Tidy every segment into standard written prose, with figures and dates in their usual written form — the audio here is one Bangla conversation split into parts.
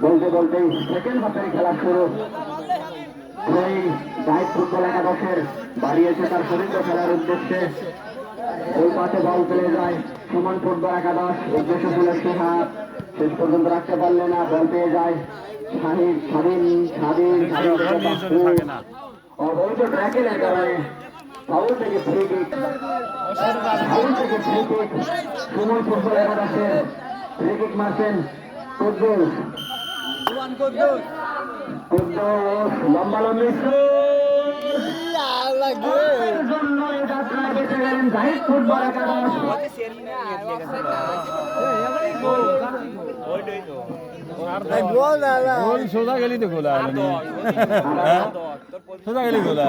বলতে বলতে সেকেন্ড হাফের খেলা শুরু। সেই জাহিদ ফুটবল একাদশের বাড়িয়েছে তার সতীর্থ খেলার উদ্দেশ্যে। ওই পাশে বল ফেলে যায় সুমন ফুটবল একাদশ, উদ্দেশ্য ছিল সুহাগ, শেষ পর্যন্ত রাখতে পারলো না। বল পেয়ে যায় স্বাধীন স্বাধীন স্বাধীন অবৈধ ট্র্যাকেলের কারণে ফাউল থেকে ফ্রি কিক, ফাউল থেকে ফ্রি কিক সুমন ফুটবল একাদশের ফ্রি কিক মারছেন কুদ্দুস। কুদ্দুস লম্বা লম্বি জাহিদ ফুটবল একাদশ। সোজা গেলি তো গোলা সোজা গেলি গোলা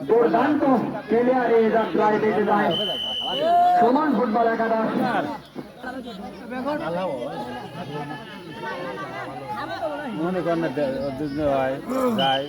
দুর্দান্ত প্লেয়ারে যাত্রায় বেঁচে যায় সুমন ফুটবল একাদশ। মনে করেন যায়